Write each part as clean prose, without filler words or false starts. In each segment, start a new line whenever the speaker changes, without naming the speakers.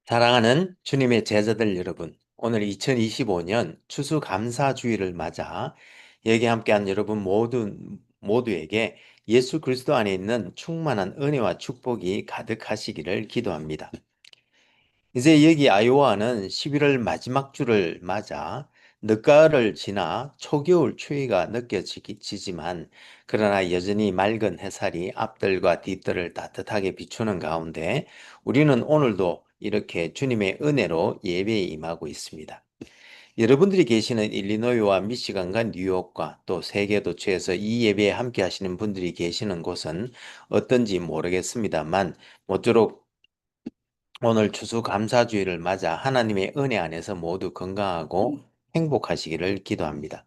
사랑하는 주님의 제자들 여러분, 오늘 2025년 추수감사주일을 맞아 여기 함께한 여러분 모두에게 예수 그리스도 안에 있는 충만한 은혜와 축복이 가득하시기를 기도합니다. 이제 여기 아이오와는 11월 마지막 주를 맞아 늦가을을 지나 초겨울 추위가 느껴지지만 그러나 여전히 맑은 햇살이 앞들과 뒤뜰을 따뜻하게 비추는 가운데 우리는 오늘도 이렇게 주님의 은혜로 예배에 임하고 있습니다. 여러분들이 계시는 일리노이와 미시간과 뉴욕과 또 세계 도처에서 이 예배에 함께 하시는 분들이 계시는 곳은 어떤지 모르겠습니다만 모쪼록 오늘 추수감사주일을 맞아 하나님의 은혜 안에서 모두 건강하고 행복하시기를 기도합니다.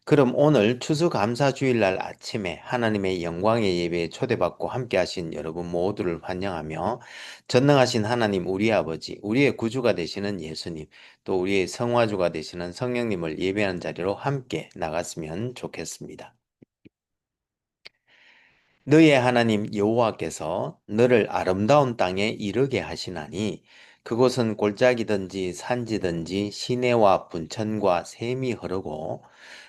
그럼 오늘 추수감사주일날 아침에 하나님의 영광의 예배에 초대받고 함께 하신 여러분 모두를 환영하며 전능하신 하나님 우리 아버지, 우리의 구주가 되시는 예수님, 또 우리의 성화주가 되시는 성령님을 예배하는 자리로 함께 나갔으면 좋겠습니다. 너의 하나님 여호와께서 너를 아름다운 땅에 이르게 하시나니 그곳은 골짜기든지 산지든지 시내와 분천과 샘이 흐르고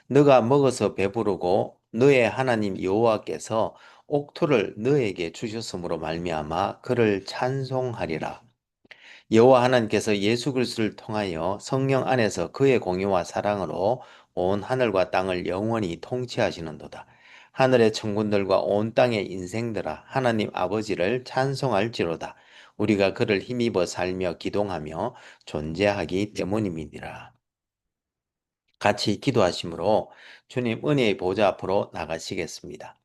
너가 먹어서 배부르고 너의 하나님 여호와께서 옥토를 너에게 주셨으므로 말미암아 그를 찬송하리라. 여호와 하나님께서 예수 그리스도를 통하여 성령 안에서 그의 공의와 사랑으로 온 하늘과 땅을 영원히 통치하시는도다. 하늘의 천군들과 온 땅의 인생들아 하나님 아버지를 찬송할지로다. 우리가 그를 힘입어 살며 기동하며 존재하기 때문임이니라. 같이 기도하심으로 주님 은혜의 보좌 앞으로 나가시겠습니다.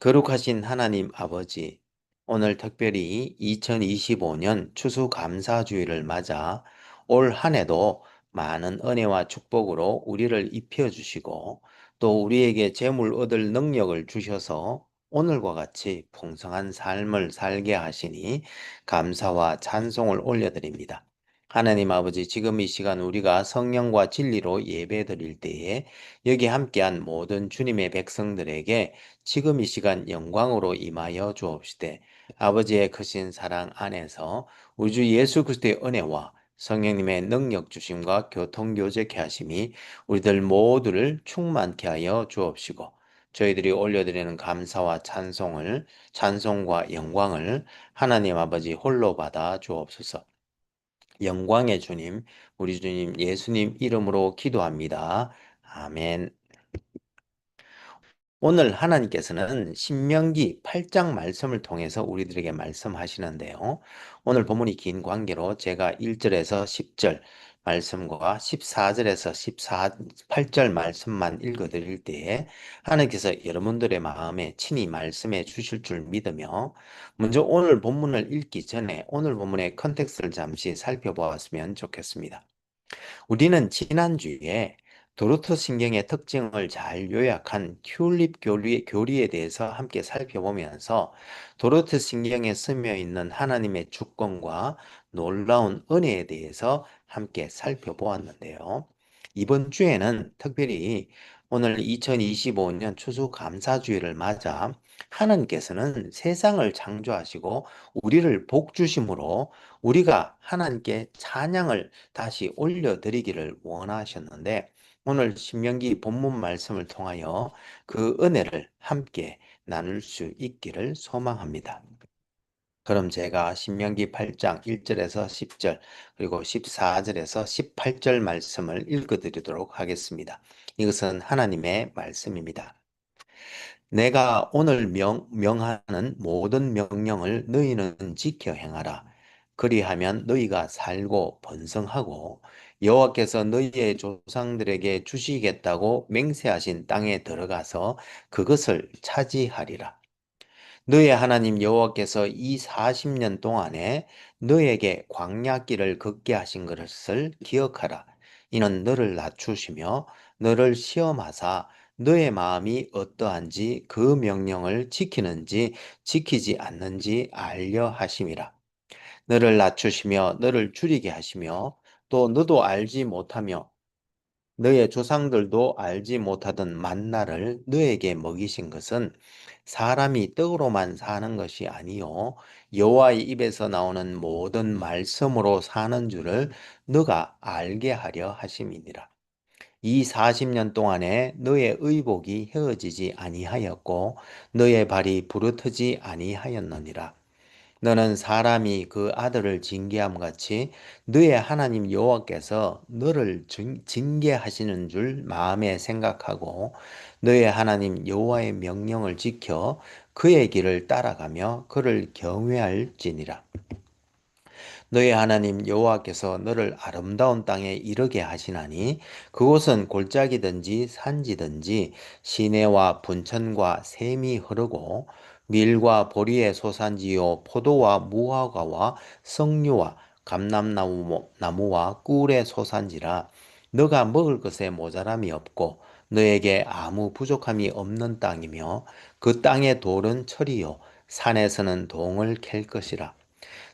거룩하신 하나님 아버지, 오늘 특별히 2025년 추수감사주일을 맞아 올 한 해도 많은 은혜와 축복으로 우리를 입혀주시고 또 우리에게 재물 얻을 능력을 주셔서 오늘과 같이 풍성한 삶을 살게 하시니 감사와 찬송을 올려드립니다. 하나님 아버지, 지금 이 시간 우리가 성령과 진리로 예배드릴 때에 여기 함께한 모든 주님의 백성들에게 지금 이 시간 영광으로 임하여 주옵시되 아버지의 크신 사랑 안에서 우리 주 예수 그리스도의 은혜와 성령님의 능력 주심과 교통교제케 하심이 우리들 모두를 충만케 하여 주옵시고 저희들이 올려드리는 감사와 찬송과 영광을 하나님 아버지 홀로 받아 주옵소서. 영광의 주님, 우리 주님 예수님 이름으로 기도합니다. 아멘. 오늘 하나님께서는 신명기 8장 말씀을 통해서 우리들에게 말씀하시는데요. 오늘 본문이 긴 관계로 제가 1절에서 10절 말씀과 14절에서 8절 말씀만 읽어드릴 때에 하나님께서 여러분들의 마음에 친히 말씀해 주실 줄 믿으며 먼저 오늘 본문을 읽기 전에 오늘 본문의 컨텍스트를 잠시 살펴보았으면 좋겠습니다. 우리는 지난주에 도르트 신경의 특징을 잘 요약한 튤립 교리에 대해서 함께 살펴보면서 도르트 신경에 스며 있는 하나님의 주권과 놀라운 은혜에 대해서 함께 살펴보았는데요. 이번 주에는 특별히 오늘 2025년 추수감사주일을 맞아 하나님께서는 세상을 창조하시고 우리를 복 주심으로 우리가 하나님께 찬양을 다시 올려드리기를 원하셨는데 오늘 신명기 본문 말씀을 통하여 그 은혜를 함께 나눌 수 있기를 소망합니다. 그럼 제가 신명기 8장 1절에서 10절 그리고 14절에서 18절 말씀을 읽어드리도록 하겠습니다. 이것은 하나님의 말씀입니다. 내가 오늘 명하는 모든 명령을 너희는 지켜 행하라. 그리하면 너희가 살고 번성하고 여호와께서 너희의 조상들에게 주시겠다고 맹세하신 땅에 들어가서 그것을 차지하리라. 너의 하나님 여호와께서 이 40년 동안에 너에게 광야길을 걷게 하신 것을 기억하라. 이는 너를 낮추시며 너를 시험하사 너의 마음이 어떠한지 그 명령을 지키는지 지키지 않는지 알려 하심이라. 너를 낮추시며 너를 줄이게 하시며 또 너도 알지 못하며 너의 조상들도 알지 못하던 만나를 너에게 먹이신 것은 사람이 떡으로만 사는 것이 아니요 여호와의 입에서 나오는 모든 말씀으로 사는 줄을 너가 알게 하려 하심이니라. 이 40년 동안에 너의 의복이 헤어지지 아니하였고 너의 발이 부르트지 아니하였느니라. 너는 사람이 그 아들을 징계함 같이 너의 하나님 여호와께서 너를 징계하시는 줄 마음에 생각하고 너의 하나님 여호와의 명령을 지켜 그의 길을 따라가며 그를 경외할지니라. 너의 하나님 여호와께서 너를 아름다운 땅에 이르게 하시나니 그곳은 골짜기든지 산지든지 시내와 분천과 샘이 흐르고 밀과 보리의 소산지요 포도와 무화과와 석류와 감람나무와 꿀의 소산지라. 너가 먹을 것에 모자람이 없고 너에게 아무 부족함이 없는 땅이며 그 땅의 돌은 철이요 산에서는 동을 캘 것이라.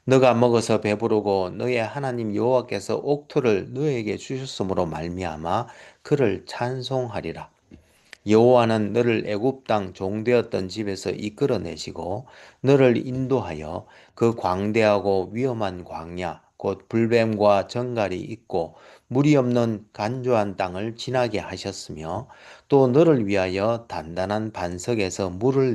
너가 먹어서 배부르고 너의 하나님 여호와께서 옥토를 너에게 주셨으므로 말미암아 그를 찬송하리라. 여호와는 너를 애굽 땅 종되었던 집에서 이끌어내시고 너를 인도하여 그 광대하고 위험한 광야 곧 불뱀과 정갈이 있고 물이 없는 간조한 땅을 지나게 하셨으며 또 너를 위하여 단단한 반석에서 물을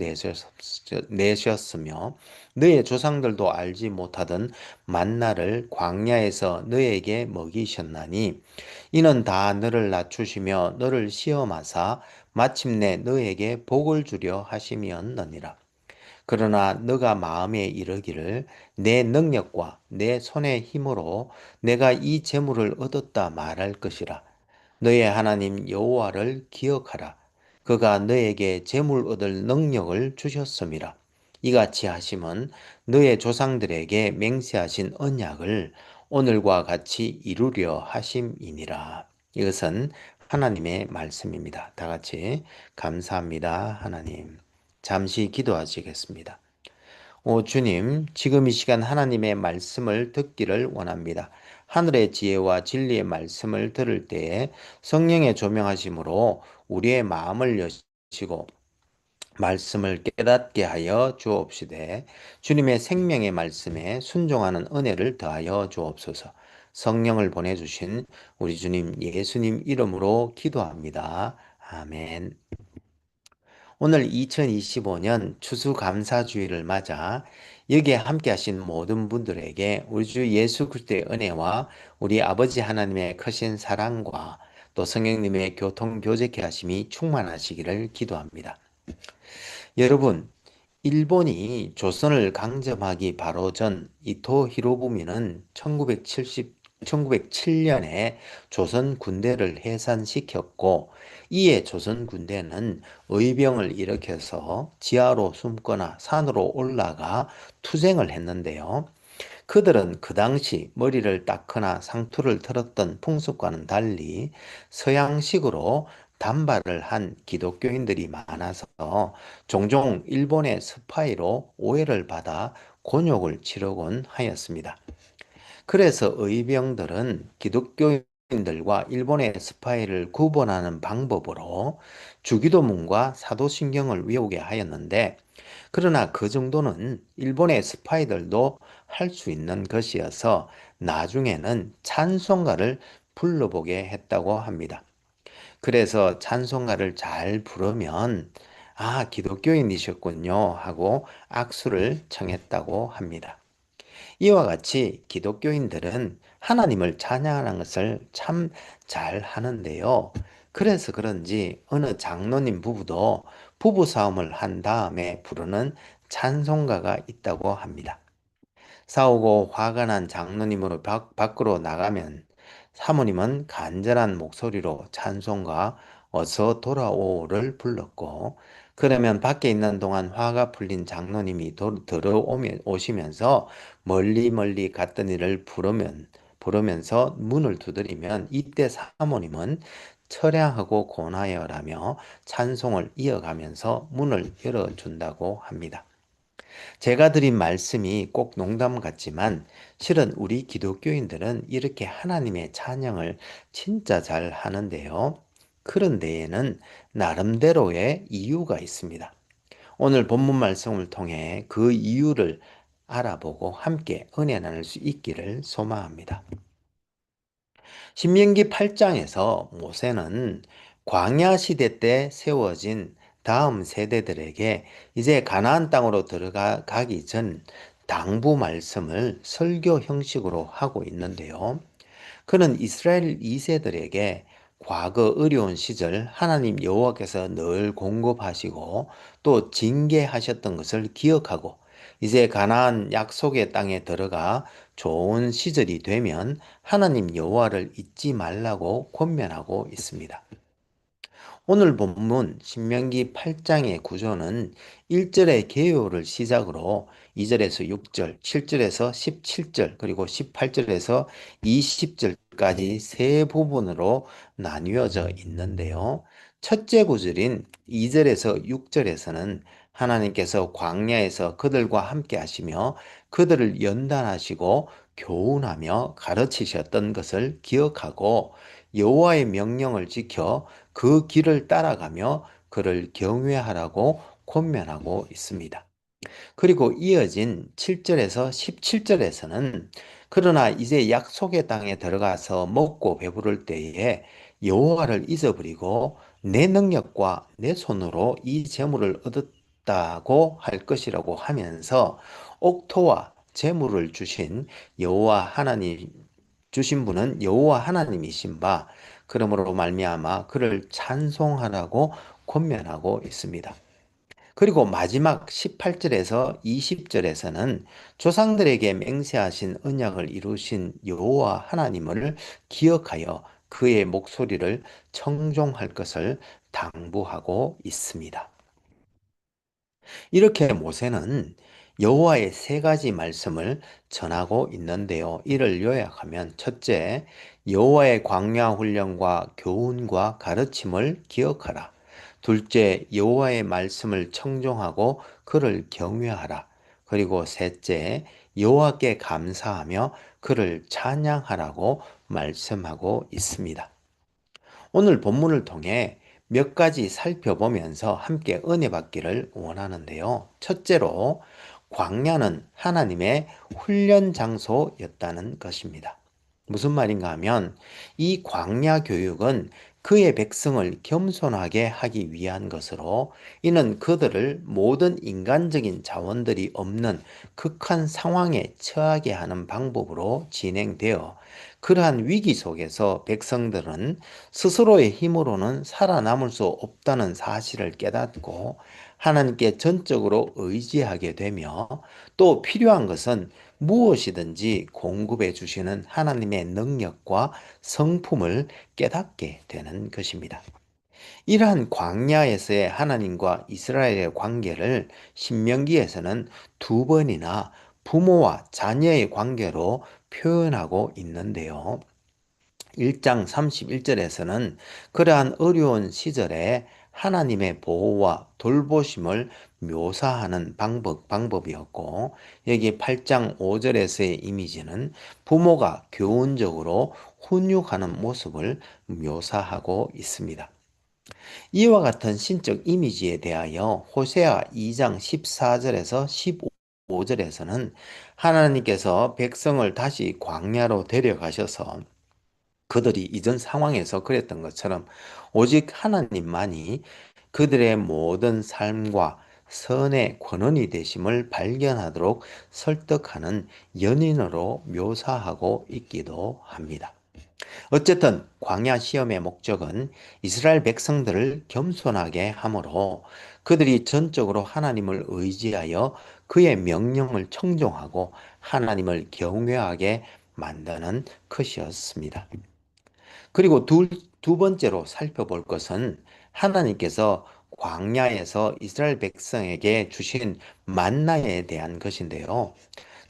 내셨으며 너의 조상들도 알지 못하던 만나를 광야에서 너에게 먹이셨나니 이는 다 너를 낮추시며 너를 시험하사 마침내 너에게 복을 주려 하심이었느니라. 그러나 너가 마음에 이르기를 내 능력과 내 손의 힘으로 내가 이 재물을 얻었다 말할 것이라. 너의 하나님 여호와를 기억하라. 그가 너에게 재물 얻을 능력을 주셨음이라. 이같이 하심은 너의 조상들에게 맹세하신 언약을 오늘과 같이 이루려 하심이니라. 이것은 하나님의 말씀입니다. 다 같이 감사합니다, 하나님. 잠시 기도하시겠습니다. 주님, 지금 이 시간 하나님의 말씀을 듣기를 원합니다. 하늘의 지혜와 진리의 말씀을 들을 때에 성령의 조명하심으로 우리의 마음을 여시고 말씀을 깨닫게 하여 주옵시되 주님의 생명의 말씀에 순종하는 은혜를 더하여 주옵소서. 성령을 보내주신 우리 주님 예수님 이름으로 기도합니다. 아멘. 오늘 2025년 추수감사주일을 맞아 여기에 함께 하신 모든 분들에게 우리 주 예수 그리스도의 은혜와 우리 아버지 하나님의 크신 사랑과 또 성령님의 교통교제케 하심이 충만하시기를 기도합니다. 여러분, 일본이 조선을 강점하기 바로 전 이토 히로부미는 1907년에 조선 군대를 해산시켰고 이에 조선 군대는 의병을 일으켜서 지하로 숨거나 산으로 올라가 투쟁을 했는데요. 그들은 그 당시 머리를 닦거나 상투를 틀었던 풍습과는 달리 서양식으로 단발을 한 기독교인들이 많아서 종종 일본의 스파이로 오해를 받아 곤욕을 치르곤 하였습니다. 그래서 의병들은 기독교인들과 일본의 스파이를 구분하는 방법으로 주기도문과 사도신경을 외우게 하였는데 그러나 그 정도는 일본의 스파이들도 할 수 있는 것이어서 나중에는 찬송가를 불러보게 했다고 합니다. 그래서 찬송가를 잘 부르면 기독교인이셨군요 하고 악수를 청했다고 합니다. 이와 같이 기독교인들은 하나님을 찬양하는 것을 참 잘 하는데요. 그래서 그런지 어느 장로님 부부도 부부싸움을 한 다음에 부르는 찬송가가 있다고 합니다. 싸우고 화가 난 장로님으로 밖으로 나가면 사모님은 간절한 목소리로 찬송가 어서 돌아오를 불렀고 그러면 밖에 있는 동안 화가 풀린 장로님이 들어오시면서 멀리 멀리 갔던 이를 부르면서 문을 두드리면 이때 사모님은 처량하고 고나여라며 찬송을 이어가면서 문을 열어준다고 합니다. 제가 드린 말씀이 꼭 농담 같지만 실은 우리 기독교인들은 이렇게 하나님의 찬양을 진짜 잘 하는데요. 그런 데에는 나름대로의 이유가 있습니다. 오늘 본문 말씀을 통해 그 이유를 알아보고 함께 은혜 나눌 수 있기를 소망합니다. 신명기 8장에서 모세는 광야 시대 때 세워진 다음 세대들에게 이제 가나안 땅으로 들어가기 전 당부 말씀을 설교 형식으로 하고 있는데요. 그는 이스라엘 2세들에게 과거 어려운 시절 하나님 여호와께서 늘 공급하시고 또 징계하셨던 것을 기억하고 이제 가나안 약속의 땅에 들어가 좋은 시절이 되면 하나님 여호와를 잊지 말라고 권면하고 있습니다. 오늘 본문 신명기 8장의 구조는 1절의 개요를 시작으로 2절에서 6절, 7절에서 17절, 그리고 18절에서 20절까지 세 부분으로 나뉘어져 있는데요. 첫째 구절인 2절에서 6절에서는 하나님께서 광야에서 그들과 함께 하시며 그들을 연단하시고 교훈하며 가르치셨던 것을 기억하고 여호와의 명령을 지켜 그 길을 따라가며 그를 경외하라고 권면하고 있습니다. 그리고 이어진 7절에서 17절에서는 그러나 이제 약속의 땅에 들어가서 먹고 배부를 때에 여호와를 잊어버리고 내 능력과 내 손으로 이 재물을 얻었다고 할 것이라고 하면서 옥토와 재물을 주신 여호와 하나님 주신 분은 여호와 하나님이신 바 그러므로 말미암아 그를 찬송하라고 권면하고 있습니다. 그리고 마지막 18절에서 20절에서는 조상들에게 맹세하신 언약을 이루신 여호와 하나님을 기억하여 그의 목소리를 청종할 것을 당부하고 있습니다. 이렇게 모세는 여호와의 세 가지 말씀을 전하고 있는데요. 이를 요약하면 첫째, 여호와의 광야 훈련과 교훈과 가르침을 기억하라. 둘째, 여호와의 말씀을 청종하고 그를 경외하라. 그리고 셋째, 여호와께 감사하며 그를 찬양하라고 말씀하고 있습니다. 오늘 본문을 통해 몇 가지 살펴보면서 함께 은혜 받기를 원하는데요. 첫째로, 광야는 하나님의 훈련 장소였다는 것입니다. 무슨 말인가 하면 이 광야 교육은 그의 백성을 겸손하게 하기 위한 것으로 이는 그들을 모든 인간적인 자원들이 없는 극한 상황에 처하게 하는 방법으로 진행되어 그러한 위기 속에서 백성들은 스스로의 힘으로는 살아남을 수 없다는 사실을 깨닫고 하나님께 전적으로 의지하게 되며 또 필요한 것은 무엇이든지 공급해 주시는 하나님의 능력과 성품을 깨닫게 되는 것입니다. 이러한 광야에서의 하나님과 이스라엘의 관계를 신명기에서는 두 번이나 부모와 자녀의 관계로 표현하고 있는데요. 1장 31절에서는 그러한 어려운 시절에 하나님의 보호와 돌보심을 묘사하는 방법이었고, 여기 8장 5절에서의 이미지는 부모가 교훈적으로 훈육하는 모습을 묘사하고 있습니다. 이와 같은 신적 이미지에 대하여 호세아 2장 14절에서 15절에서는 하나님께서 백성을 다시 광야로 데려가셔서 그들이 이전 상황에서 그랬던 것처럼 오직 하나님만이 그들의 모든 삶과 선의 권원이 되심을 발견하도록 설득하는 연인으로 묘사하고 있기도 합니다. 어쨌든 광야 시험의 목적은 이스라엘 백성들을 겸손하게 하므로 그들이 전적으로 하나님을 의지하여 그의 명령을 청종하고 하나님을 경외하게 만드는 것이었습니다. 그리고 두 번째로 살펴볼 것은 하나님께서 광야에서 이스라엘 백성에게 주신 만나에 대한 것인데요.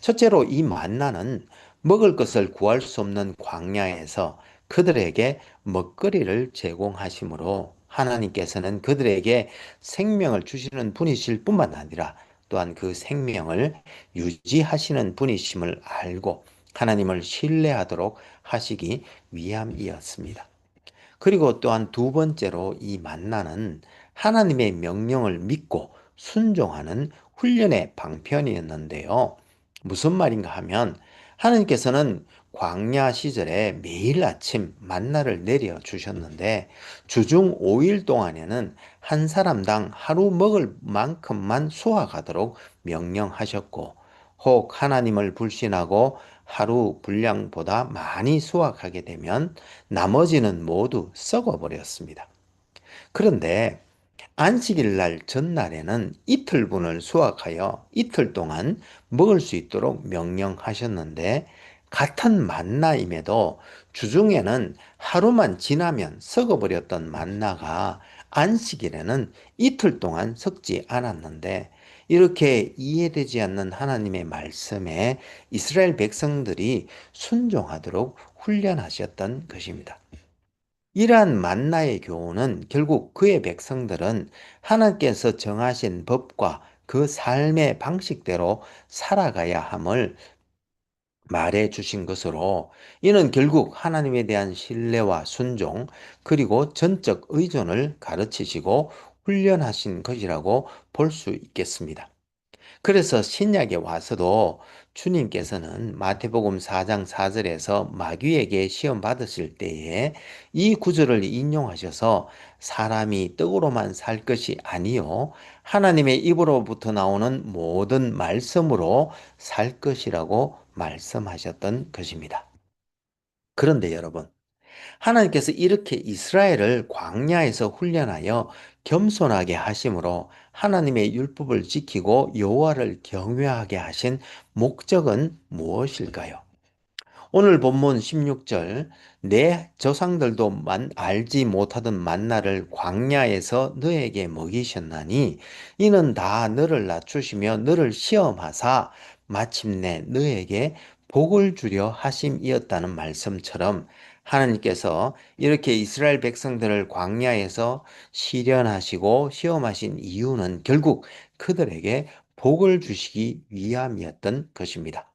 첫째로 이 만나는 먹을 것을 구할 수 없는 광야에서 그들에게 먹거리를 제공하시므로 하나님께서는 그들에게 생명을 주시는 분이실 뿐만 아니라 또한 그 생명을 유지하시는 분이심을 알고 하나님을 신뢰하도록 하시기 위함이었습니다. 그리고 또한 두 번째로 이 만나는 하나님의 명령을 믿고 순종하는 훈련의 방편이었는데요. 무슨 말인가 하면 하나님께서는 광야 시절에 매일 아침 만나를 내려 주셨는데 주중 5일 동안에는 한 사람당 하루 먹을 만큼만 수확하도록 명령하셨고, 혹 하나님을 불신하고 하루 분량보다 많이 수확하게 되면 나머지는 모두 썩어버렸습니다. 그런데 안식일 날 전날에는 이틀분을 수확하여 이틀 동안 먹을 수 있도록 명령하셨는데, 같은 만나임에도 주중에는 하루만 지나면 썩어버렸던 만나가 안식일에는 이틀 동안 썩지 않았는데, 이렇게 이해되지 않는 하나님의 말씀에 이스라엘 백성들이 순종하도록 훈련하셨던 것입니다. 이러한 만나의 교훈은 결국 그의 백성들은 하나님께서 정하신 법과 그 삶의 방식대로 살아가야 함을 말해 주신 것으로, 이는 결국 하나님에 대한 신뢰와 순종, 그리고 전적 의존을 가르치시고 훈련하신 것이라고 볼 수 있겠습니다. 그래서 신약에 와서도 주님께서는 마태복음 4장 4절에서 마귀에게 시험 받으실 때에 이 구절을 인용하셔서 사람이 떡으로만 살 것이 아니요 하나님의 입으로부터 나오는 모든 말씀으로 살 것이라고 말씀하셨던 것입니다. 그런데 여러분, 하나님께서 이렇게 이스라엘을 광야에서 훈련하여 겸손하게 하심으로 하나님의 율법을 지키고 여호와를 경외하게 하신 목적은 무엇일까요? 오늘 본문 16절, 내 조상들도 알지 못하던 만나를 광야에서 너에게 먹이셨나니 이는 다 너를 낮추시며 너를 시험하사 마침내 너에게 복을 주려 하심이었다는 말씀처럼, 하나님께서 이렇게 이스라엘 백성들을 광야에서 시련하시고 시험하신 이유는 결국 그들에게 복을 주시기 위함이었던 것입니다.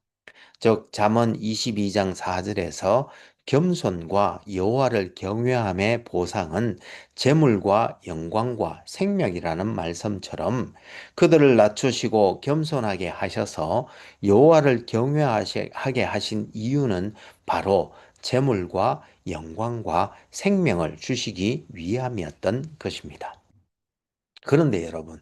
즉 잠언 22장 4절에서 겸손과 여호와를 경외함의 보상은 재물과 영광과 생명이라는 말씀처럼, 그들을 낮추시고 겸손하게 하셔서 여호와를 경외하게 하신 이유는 바로 재물과 영광과 생명을 주시기 위함이었던 것입니다. 그런데 여러분,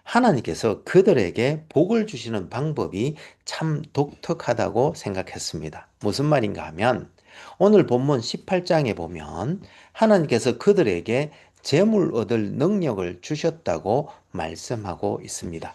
하나님께서 그들에게 복을 주시는 방법이 참 독특하다고 생각했습니다. 무슨 말인가 하면 오늘 본문 18장에 보면 하나님께서 그들에게 재물 얻을 능력을 주셨다고 말씀하고 있습니다.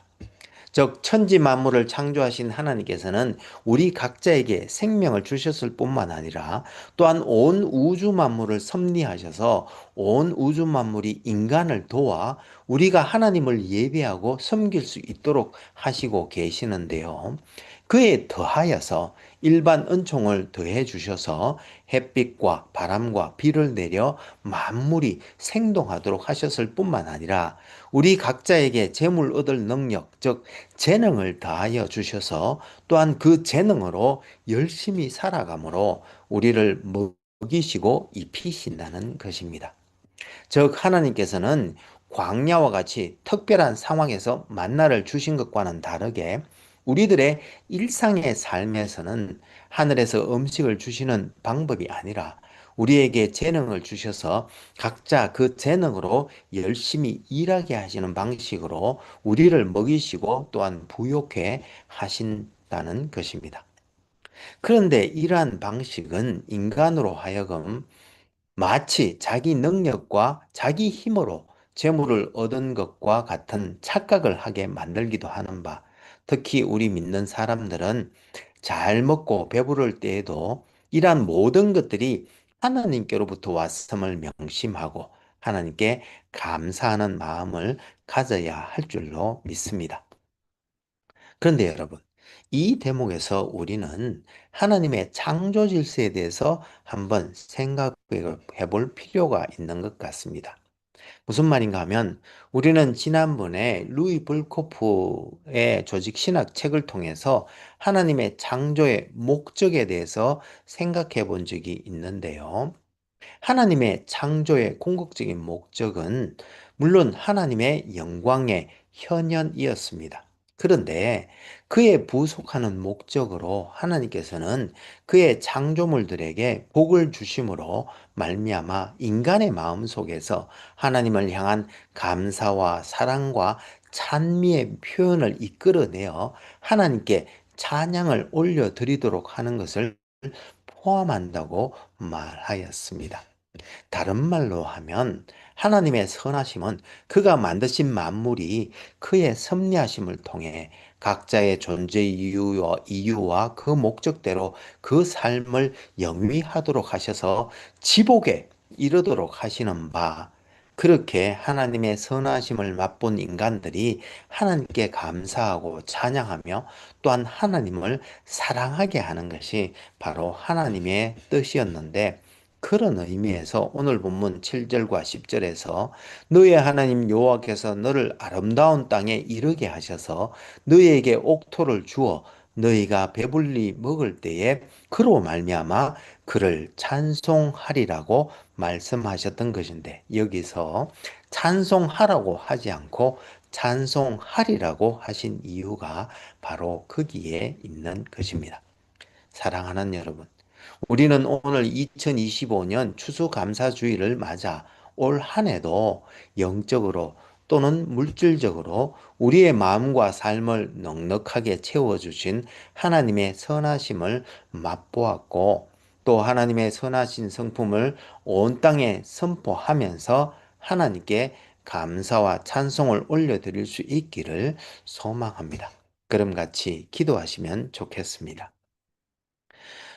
즉 천지 만물을 창조하신 하나님께서는 우리 각자에게 생명을 주셨을 뿐만 아니라 또한 온 우주 만물을 섭리하셔서 온 우주 만물이 인간을 도와 우리가 하나님을 예배하고 섬길 수 있도록 하시고 계시는데요. 그에 더하여서 일반 은총을 더해 주셔서 햇빛과 바람과 비를 내려 만물이 생동하도록 하셨을 뿐만 아니라 우리 각자에게 재물 얻을 능력, 즉 재능을 다하여 주셔서 또한 그 재능으로 열심히 살아감으로 우리를 먹이시고 입히신다는 것입니다. 즉 하나님께서는 광야와 같이 특별한 상황에서 만나를 주신 것과는 다르게 우리들의 일상의 삶에서는 하늘에서 음식을 주시는 방법이 아니라 우리에게 재능을 주셔서 각자 그 재능으로 열심히 일하게 하시는 방식으로 우리를 먹이시고 또한 부욕해 하신다는 것입니다. 그런데 이러한 방식은 인간으로 하여금 마치 자기 능력과 자기 힘으로 재물을 얻은 것과 같은 착각을 하게 만들기도 하는 바, 특히 우리 믿는 사람들은 잘 먹고 배부를 때에도 이러한 모든 것들이 하나님께로부터 왔음을 명심하고 하나님께 감사하는 마음을 가져야 할 줄로 믿습니다. 그런데 여러분, 이 대목에서 우리는 하나님의 창조 질서에 대해서 한번 생각해 볼 필요가 있는 것 같습니다. 무슨 말인가 하면 우리는 지난번에 루이 불코프의 조직 신학 책을 통해서 하나님의 창조의 목적에 대해서 생각해 본 적이 있는데요. 하나님의 창조의 궁극적인 목적은 물론 하나님의 영광의 현현이었습니다. 그런데 그에 부속하는 목적으로 하나님께서는 그의 창조물들에게 복을 주심으로 말미암아 인간의 마음 속에서 하나님을 향한 감사와 사랑과 찬미의 표현을 이끌어내어 하나님께 찬양을 올려드리도록 하는 것을 포함한다고 말하였습니다. 다른 말로 하면 하나님의 선하심은 그가 만드신 만물이 그의 섭리하심을 통해 각자의 존재 이유와 그 목적대로 그 삶을 영위하도록 하셔서 지복에 이르도록 하시는 바, 그렇게 하나님의 선하심을 맛본 인간들이 하나님께 감사하고 찬양하며 또한 하나님을 사랑하게 하는 것이 바로 하나님의 뜻이었는데, 그런 의미에서 오늘 본문 7절과 10절에서 너의 하나님 여호와께서 너를 아름다운 땅에 이르게 하셔서 너희에게 옥토를 주어 너희가 배불리 먹을 때에 그로 말미암아 그를 찬송하리라고 말씀하셨던 것인데, 여기서 찬송하라고 하지 않고 찬송하리라고 하신 이유가 바로 거기에 있는 것입니다. 사랑하는 여러분, 우리는 오늘 2025년 추수감사주의를 맞아 올 한 해도 영적으로 또는 물질적으로 우리의 마음과 삶을 넉넉하게 채워주신 하나님의 선하심을 맛보았고, 또 하나님의 선하신 성품을 온 땅에 선포하면서 하나님께 감사와 찬송을 올려드릴 수 있기를 소망합니다. 그럼 같이 기도하시면 좋겠습니다.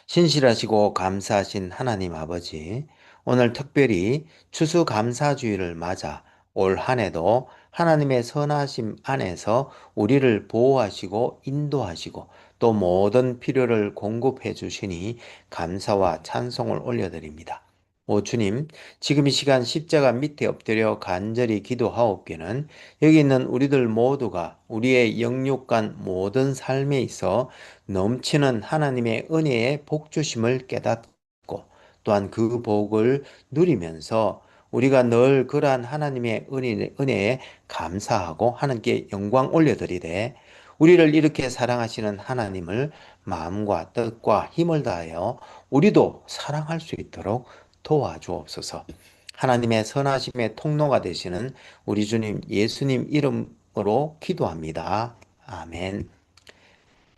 신실하시고 감사하신 하나님 아버지, 오늘 특별히 추수감사주의를 맞아 올 한 해도 하나님의 선하심 안에서 우리를 보호하시고 인도하시고 또 모든 필요를 공급해 주시니 감사와 찬송을 올려드립니다. 오 주님, 지금 이 시간 십자가 밑에 엎드려 간절히 기도하옵기는 여기 있는 우리들 모두가 우리의 영육간 모든 삶에 있어 넘치는 하나님의 은혜의 복 주심을 깨닫고 또한 그 복을 누리면서 우리가 늘 그러한 하나님의 은혜에 감사하고 하나님께 영광 올려드리되, 우리를 이렇게 사랑하시는 하나님을 마음과 뜻과 힘을 다하여 우리도 사랑할 수 있도록 도와주옵소서. 하나님의 선하심의 통로가 되시는 우리 주님 예수님 이름으로 기도합니다. 아멘.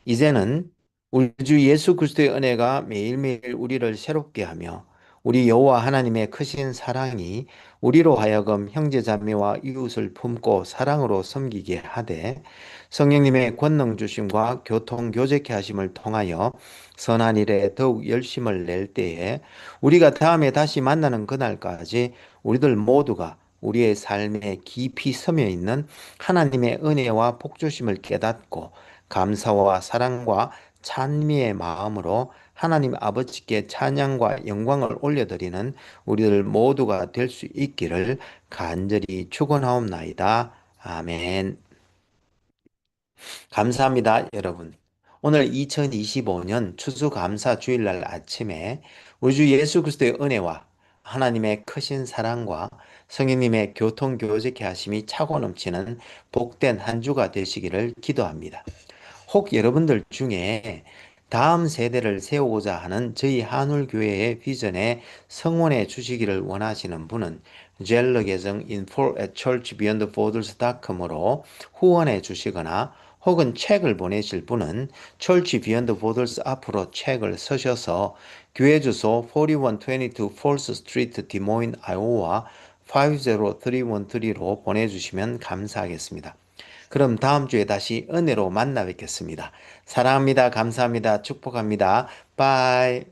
이제는 우리 주 예수 그리스도의 은혜가 매일매일 우리를 새롭게 하며 우리 여호와 하나님의 크신 사랑이 우리로 하여금 형제자매와 이웃을 품고 사랑으로 섬기게 하되, 성령님의 권능 주심과 교통 교제케 하심을 통하여 선한 일에 더욱 열심을 낼 때에 우리가 다음에 다시 만나는 그날까지 우리들 모두가 우리의 삶에 깊이 스며 있는 하나님의 은혜와 복주심을 깨닫고 감사와 사랑과 찬미의 마음으로 하나님 아버지께 찬양과 영광을 올려드리는 우리들 모두가 될 수 있기를 간절히 축원하옵나이다. 아멘. 감사합니다, 여러분. 오늘 2025년 추수감사 주일날 아침에 우리 주 예수 그리스도의 은혜와 하나님의 크신 사랑과 성령님의 교통교제케 하심이 차고 넘치는 복된 한 주가 되시기를 기도합니다. 혹 여러분들 중에 다음 세대를 세우고자 하는 저희 한울교회의 비전에 성원해 주시기를 원하시는 분은 젤러 계정 info@churchbeyondborders.com으로 후원해 주시거나, 혹은 책을 보내실 분은 Church Beyond Borders 앞으로 책을 쓰셔서 교회 주소 4122 Falls Street, 디모인, 아이오와 50313로 보내주시면 감사하겠습니다. 그럼 다음 주에 다시 은혜로 만나 뵙겠습니다. 사랑합니다. 감사합니다. 축복합니다. 바이.